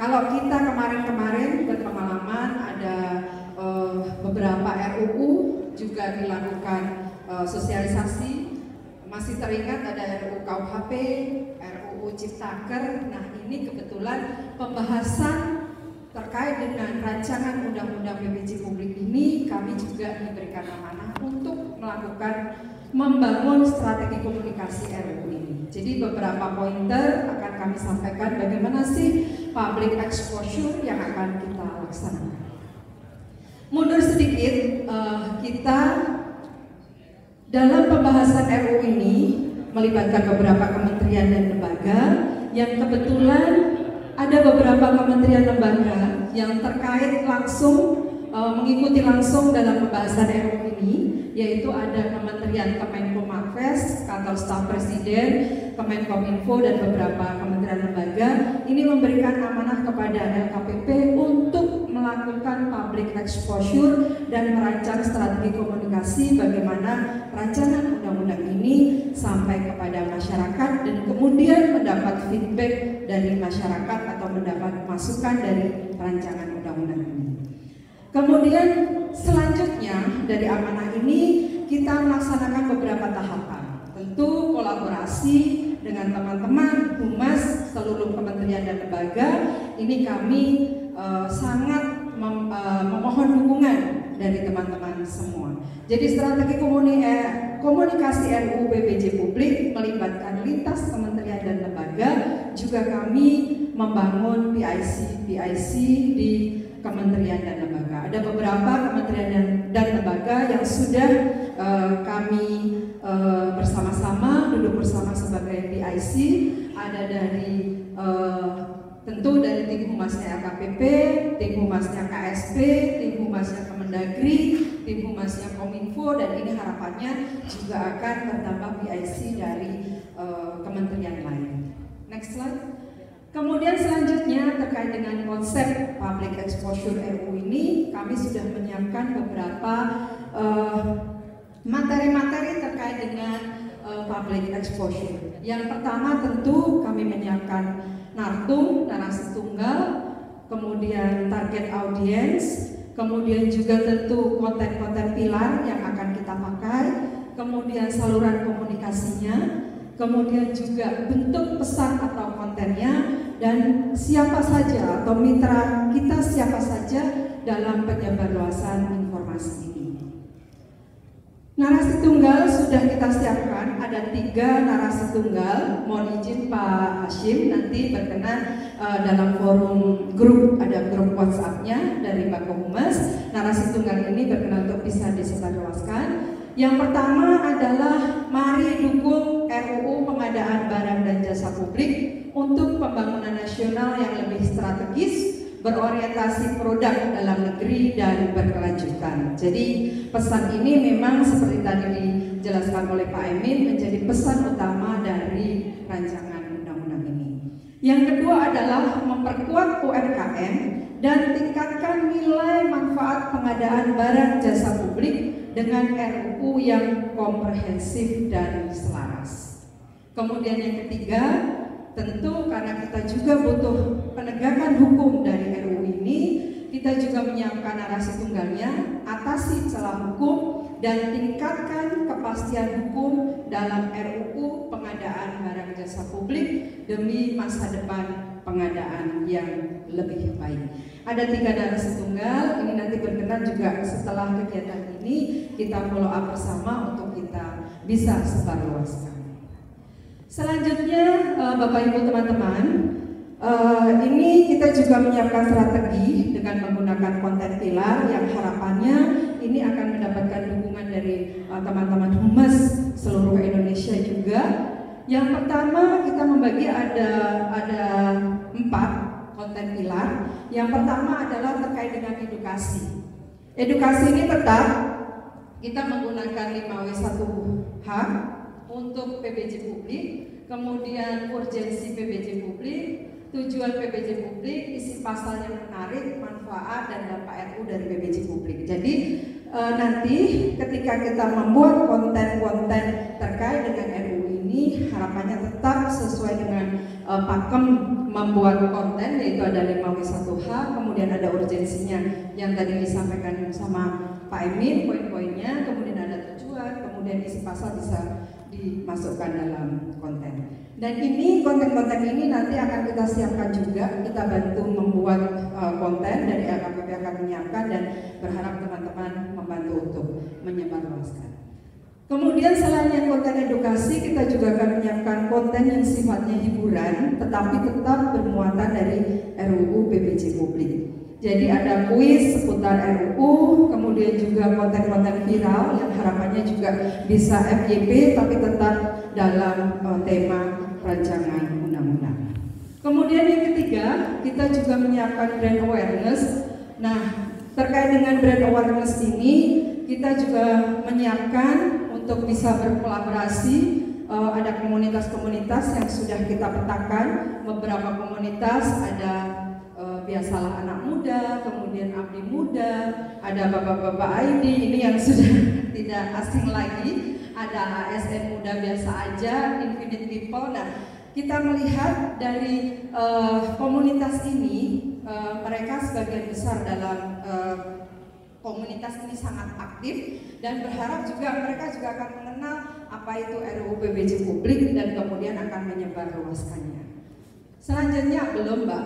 Kalau kita kemarin-kemarin berpengalaman ada beberapa RUU juga dilakukan sosialisasi, masih teringat ada RUU KUHP, RUU Ciptaker. Nah, ini kebetulan pembahasan terkait dengan rancangan undang-undang PPJ Publik ini kami juga diberikan amanah untuk melakukan membangun strategi komunikasi RUU ini. Jadi beberapa pointer akan kami sampaikan bagaimana sih public exposure yang akan kita laksanakan. Mundur sedikit, kita dalam pembahasan RUU ini melibatkan beberapa kementerian dan lembaga yang kebetulan ada beberapa kementerian lembaga yang terkait langsung mengikuti langsung dalam pembahasan RUU ini, yaitu ada Kementerian Kemenko Marves, Kantor Staf Presiden, Kemenkominfo dan beberapa kementerian lembaga. Ini memberikan amanah kepada LKPP untuk melakukan public exposure dan merancang strategi komunikasi bagaimana rancangan undang-undang ini sampai kepada masyarakat dan kemudian mendapat feedback dari masyarakat atau mendapat masukan dari rancangan undang-undang ini. Kemudian selanjutnya dari amanah ini kita melaksanakan beberapa tahapan. Tentu kolaborasi dengan teman-teman humas seluruh kementerian dan lembaga. Ini kami sangat memohon dukungan dari teman-teman semua. Jadi strategi komunikasi RUU PPJ Publik melibatkan lintas kementerian dan lembaga. Juga kami membangun PIC di kementerian dan lembaga. Ada beberapa kementerian dan lembaga yang sudah kami bersama-sama duduk bersama sebagai PIC. Ada dari tentu dari tim humasnya LKPP, tim humasnya KSP, tim humasnya Kemendagri, tim humasnya Kominfo, dan ini harapannya juga akan bertambah PIC dari kementerian lain. Next slide. Kemudian selanjutnya terkait dengan konsep public exposure RUU ini, kami sudah menyiapkan beberapa materi-materi terkait dengan public exposure. Yang pertama tentu kami menyiapkan narasi tunggal, kemudian target audience, kemudian juga tentu konten-konten pilar yang akan kita pakai, kemudian saluran komunikasinya, kemudian juga bentuk pesan atau kontennya, dan siapa saja atau mitra kita siapa saja dalam penyebarluasan informasi ini. Narasi tunggal sudah kita siapkan, ada 3 narasi tunggal. Mohon izin Pak Hashim nanti berkenan dalam forum grup, ada grup WhatsApp-nya dari Bako Humas. Narasi tunggal ini berkenan untuk bisa disebarluaskan. Yang pertama adalah mari dukung RUU pengadaan barang dan jasa publik untuk pembangunan nasional yang lebih strategis, berorientasi produk dalam negeri dan berkelanjutan. Jadi pesan ini memang seperti tadi dijelaskan oleh Pak Emin menjadi pesan utama dari rancangan undang-undang ini. Yang kedua adalah memperkuat UMKM dan tingkatkan nilai manfaat pengadaan barang jasa publik dengan RUU yang komprehensif dan selaras. Kemudian yang ketiga, tentu karena kita juga butuh penegakan hukum dari RUU ini, kita juga menyiapkan narasi tunggalnya, atasi celah hukum dan tingkatkan kepastian hukum dalam RUU pengadaan barang jasa publik demi masa depan pengadaan yang lebih baik. Ada 3 narasi tunggal, ini nanti berkenan juga setelah kegiatan ini kita follow up bersama untuk kita bisa sebarluaskan. Selanjutnya Bapak Ibu teman-teman, ini kita juga menyiapkan strategi dengan menggunakan konten pilar yang harapannya ini akan mendapatkan dukungan dari teman-teman humas seluruh Indonesia juga. Yang pertama kita membagi ada 4 konten pilar. Yang pertama adalah terkait dengan edukasi. Edukasi ini tetap kita menggunakan 5W1H untuk PPJ Publik, kemudian urgensi PPJ Publik, tujuan PPJ Publik, isi pasal yang menarik, manfaat dan dampak RUU dari PPJ Publik. Jadi nanti ketika kita membuat konten-konten terkait dengan RUU ini ini harapannya tetap sesuai dengan pakem membuat konten, yaitu ada 5W1H, kemudian ada urgensinya yang tadi disampaikan sama Pak Emin, poin-poinnya, kemudian ada tujuan, kemudian isi pasal bisa dimasukkan dalam konten. Dan ini konten-konten ini nanti akan kita siapkan juga, kita bantu membuat konten dari LKPP akan menyiapkan dan berharap teman-teman membantu untuk menyebarluaskan. Kemudian selain yang konten edukasi, kita juga akan menyiapkan konten yang sifatnya hiburan, tetapi tetap bermuatan dari RUU PBJ Publik. Jadi ada kuis seputar RUU, kemudian juga konten-konten viral yang harapannya juga bisa FYP, tapi tetap dalam tema rancangan undang-undang. Kemudian yang ketiga, kita juga menyiapkan brand awareness. Nah, terkait dengan brand awareness ini, kita juga menyiapkan untuk bisa berkolaborasi. Ada komunitas-komunitas yang sudah kita petakan, beberapa komunitas ada biasalah anak muda, kemudian abdi muda, ada bapak-bapak ID, ini yang sudah tidak asing lagi, ada ASN muda biasa aja, Infinite People. Nah, kita melihat dari komunitas ini, mereka sebagian besar dalam komunitas ini sangat aktif dan berharap juga mereka juga akan mengenal apa itu RUU PBJ Publik dan kemudian akan menyebarluaskannya. Selanjutnya belum, Mbak.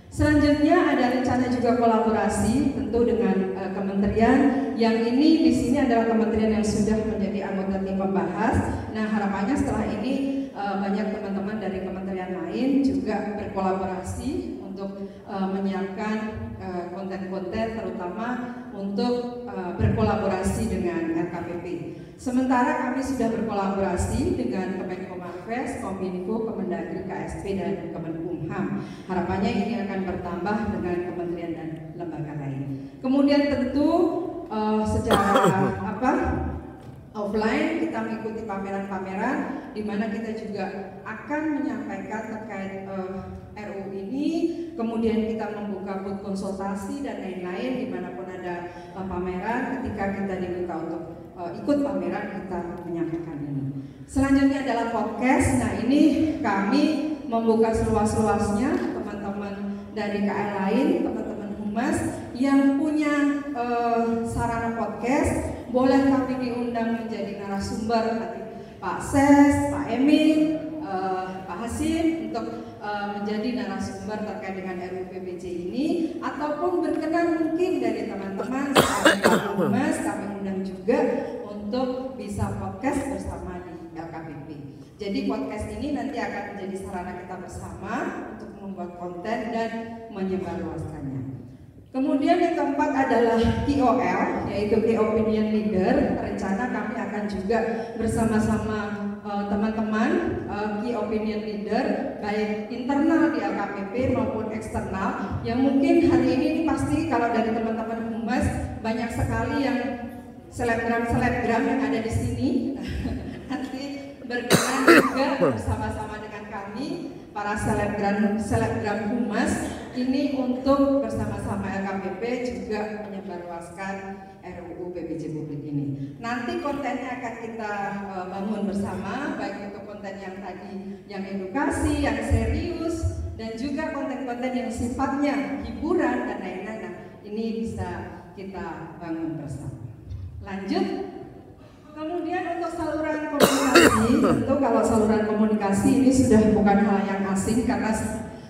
Selanjutnya ada rencana juga kolaborasi tentu dengan kementerian yang ini di sini adalah kementerian yang sudah menjadi anggota tim pembahas. Nah, harapannya setelah ini banyak teman-teman dari kementerian lain juga berkolaborasi untuk menyiapkan konten-konten terutama untuk berkolaborasi dengan LKPP. Sementara kami sudah berkolaborasi dengan Kemenkomarves, Kominfo, Kemendagri, KSP, dan Kemenkumham. Harapannya ini akan bertambah dengan kementerian dan lembaga lain. Kemudian tentu secara offline kita mengikuti pameran-pameran di mana kita juga akan menyampaikan terkait RUU ini, kemudian kita membuka booth konsultasi dan lain-lain dimanapun ada pameran. Ketika kita diminta untuk ikut pameran, kita menyampaikan ini. Selanjutnya adalah podcast. Nah, ini kami membuka seluas-luasnya teman-teman dari KL lain, teman-teman humas yang punya sarana podcast, boleh kami diundang menjadi narasumber, nanti Pak Ses, Pak Emin, Pak Hasim untuk menjadi narasumber terkait dengan RUU PBJ ini, ataupun berkenan mungkin dari teman-teman Pak Humas kami undang juga untuk bisa podcast bersama di LKPP. Jadi podcast ini nanti akan menjadi sarana kita bersama untuk membuat konten dan menyebarluaskannya. Kemudian yang keempat adalah KOL, yaitu Key Opinion Leader. Rencana kami akan juga bersama-sama teman-teman Key Opinion Leader, baik internal di LKPP maupun eksternal, yang mungkin hari ini pasti kalau dari teman-teman humas banyak sekali yang selebgram yang ada di sini. Nanti berkenan juga bersama-sama dengan kami para selebgram humas ini untuk bersama-sama LKPP juga menyebarluaskan RUU PBJ Publik ini. Nanti kontennya akan kita bangun bersama, baik untuk konten yang tadi yang edukasi, yang serius, dan juga konten-konten yang sifatnya hiburan dan lain-lain. Nah, ini bisa kita bangun bersama. Lanjut. Kemudian untuk saluran komunikasi, tentu kalau saluran komunikasi ini sudah bukan hal yang asing karena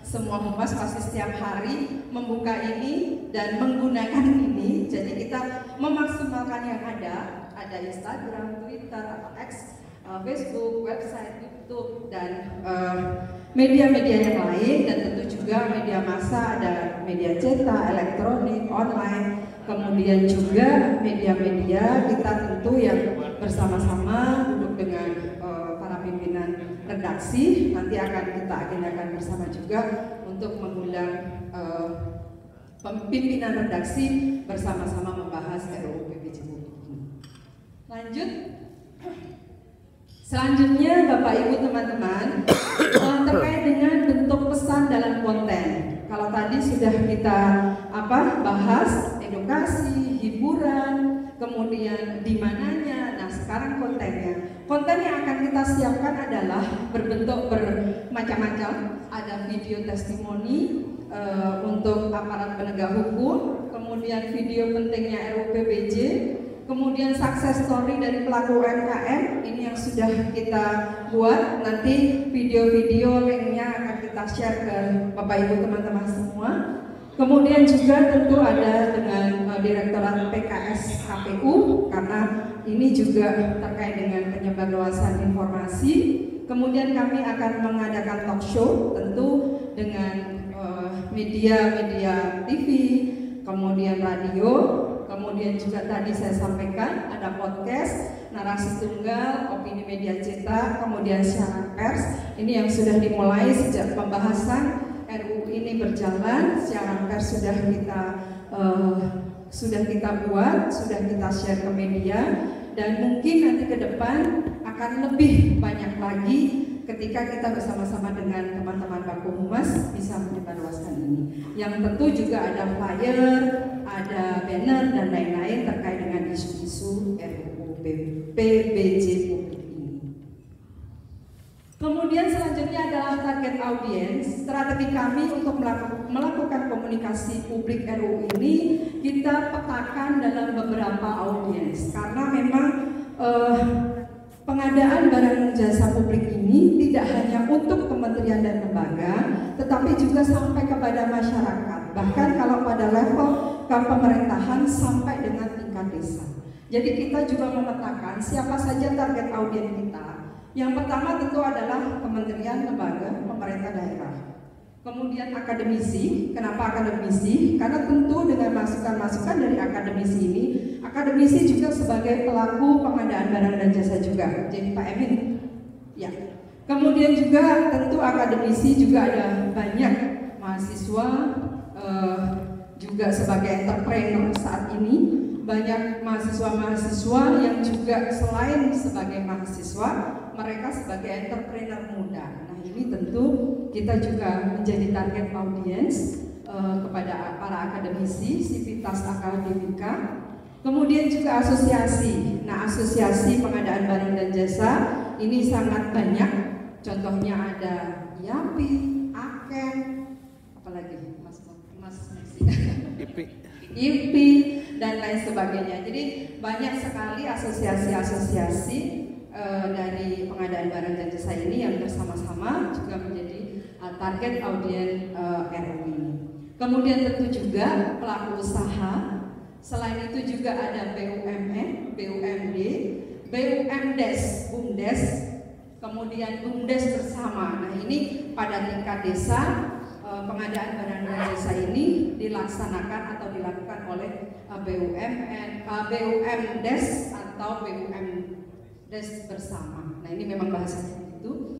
semua humas pasti setiap hari membuka ini dan menggunakan ini. Jadi kita memaksimalkan yang ada Instagram, Twitter, atau X, Facebook, website, YouTube, dan media-media yang lain, dan tentu juga media massa, ada media cetak, elektronik, online, kemudian juga media-media kita tentu yang bersama-sama duduk dengan para pimpinan redaksi. Nanti akan kita agendakan bersama juga untuk mengundang pimpinan redaksi bersama-sama membahas RUU PBJ Publik ini. Lanjut. Selanjutnya Bapak Ibu teman-teman, terkait dengan bentuk pesan dalam konten. Kalau tadi sudah kita bahas edukasi, hiburan, kemudian di mananya. Nah, sekarang kontennya. Konten yang akan kita siapkan adalah berbentuk bermacam-macam. Ada video testimoni untuk aparat penegak hukum, kemudian video pentingnya RUU PBJ, kemudian success story dari pelaku UMKM ini yang sudah kita buat. Nanti video-video linknya akan kita share ke Bapak Ibu teman-teman semua. Kemudian juga tentu ada dengan Direktorat PKS KPU karena ini juga terkait dengan penyebarluasan informasi. Kemudian kami akan mengadakan talk show tentu dengan media-media TV, kemudian radio, kemudian juga tadi saya sampaikan ada podcast, narasi tunggal, opini media cetak, kemudian siaran pers. Ini yang sudah dimulai sejak pembahasan RUU ini berjalan, siaran pers sudah kita buat, sudah kita share ke media, dan mungkin nanti ke depan akan lebih banyak lagi ketika kita bersama-sama dengan teman-teman Baku Humas bisa menyebarluaskan ini. Yang tentu juga ada flyer, ada banner dan lain-lain terkait dengan isu-isu RUU PBJ publik ini. Kemudian selanjutnya adalah target audiens. Strategi kami untuk melakukan komunikasi publik RUU ini kita petakan dalam beberapa audiens karena memang pengadaan barang jasa publik ini tidak hanya untuk kementerian dan lembaga, tetapi juga sampai kepada masyarakat. Bahkan kalau pada level pemerintahan sampai dengan tingkat desa. Jadi kita juga memetakan siapa saja target audiens kita. Yang pertama tentu adalah kementerian, lembaga, pemerintah daerah. Kemudian akademisi. Kenapa akademisi? Karena tentu dengan masukan-masukan dari akademisi ini, akademisi juga sebagai pelaku pengadaan barang dan jasa juga. Jadi Pak Emin, ya. Kemudian juga tentu akademisi juga ada banyak mahasiswa juga sebagai entrepreneur saat ini. Banyak mahasiswa-mahasiswa yang juga selain sebagai mahasiswa, mereka sebagai entrepreneur muda. Nah ini tentu kita juga menjadi target audiens kepada para akademisi, sivitas akademika. Kemudian juga asosiasi. Nah asosiasi pengadaan barang dan jasa ini sangat banyak. Contohnya ada IAPI, AKEN, apalagi Mas IPI dan lain sebagainya. Jadi banyak sekali asosiasi-asosiasi dari pengadaan barang dan jasa ini yang bersama-sama juga menjadi target audiens RUU ini. Kemudian tentu juga pelaku usaha. Selain itu juga ada BUMN, BUMD, BUMDes, BUMDes, kemudian BUMDes bersama. Nah ini pada tingkat desa pengadaan barang dan jasa ini dilaksanakan atau dilakukan oleh BUMN, BUMDes atau BUMDes bersama. Nah ini memang bahasanya itu.